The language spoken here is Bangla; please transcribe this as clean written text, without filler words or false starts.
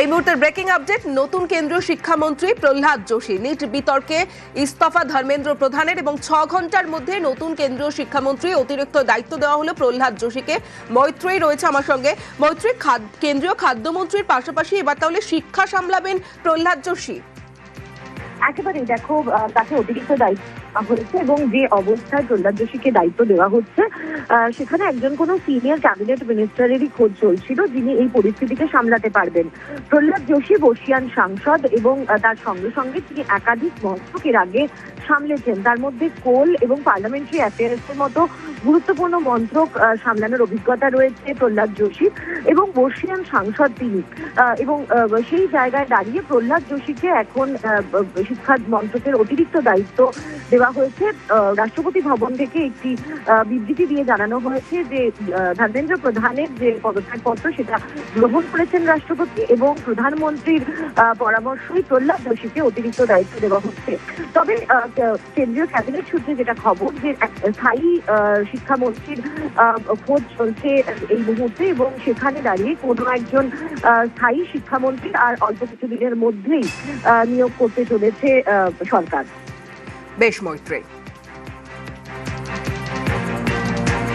এই মুহূর্তের ব্রেকিং আপডেট, নতুন কেন্দ্রীয় শিক্ষামন্ত্রী প্রহ্লাদ যোশী। নিট বিতর্কে ইস্তফা ধর্মেন্দ্র প্রধানের এবং 6 ঘন্টার মধ্যে নতুন কেন্দ্রীয় শিক্ষামন্ত্রী অতিরিক্ত দায়িত্ব দেওয়া হলো প্রহ্লাদ যোশীকে। মৈত্রী রয়েছে আমার সঙ্গে। মৈত্রী, কেন্দ্রীয় খাদ্যমন্ত্রীর পাশাপাশি এবার তাহলে শিক্ষা সামলাবেন প্রহ্লাদ যোশী? একেবারে দেখো, তাকে অতিরিক্ত দায়িত্ব হয়েছে এবং যে অবস্থায় প্রহ্লাদ যোশীকে দায়িত্ব দেওয়া হচ্ছে সেখানে একজন কোনো সিনিয়র ক্যাবিনেট মিনিস্টারেরই খোঁজ চলছিল যিনি এই পরিস্থিতিকে সামলাতে পারবেন। প্রহ্লাদ যোশী বর্ষিয়ান সাংসদ এবং তার সঙ্গে সঙ্গে তিনি একাধিক মন্ত্রক এর আগে সামলেছেন। তার মধ্যে কোল এবং পার্লামেন্টারি অ্যাফেয়ার্সের মতো গুরুত্বপূর্ণ মন্ত্রক সামলানোর অভিজ্ঞতা রয়েছে প্রহ্লাদ যোশী এবং বর্ষিয়ান সাংসদ তিনি। এবং সেই জায়গায় দাঁড়িয়ে প্রহ্লাদ যোশীকে এখন শিক্ষা মন্ত্রকের অতিরিক্ত দায়িত্ব দেওয়া হয়েছে। রাষ্ট্রপতি ভবন থেকে একটি বিবৃতি দিয়ে জানানো হয়েছে যে ধর্মেন্দ্র প্রধানের যে পদত্যাগপত্র সেটা গ্রহণ করেছেন রাষ্ট্রপতি এবং প্রধানমন্ত্রীর পরামর্শই প্রহ্লাদ যোশীকে অতিরিক্ত দায়িত্ব দেওয়া হচ্ছে। তবে কেন্দ্রীয় ক্যাবিনেট সূত্রে যেটা খবর যে স্থায়ী শিক্ষামন্ত্রীর খোঁজ চলছে এই মুহূর্তে এবং সেখানে দাঁড়িয়ে কোনো একজন স্থায়ী শিক্ষামন্ত্রী আর অল্প কিছু দিনের মধ্যেই নিয়োগ করতে চলেছে সরকার। বেশ মৈত্রী।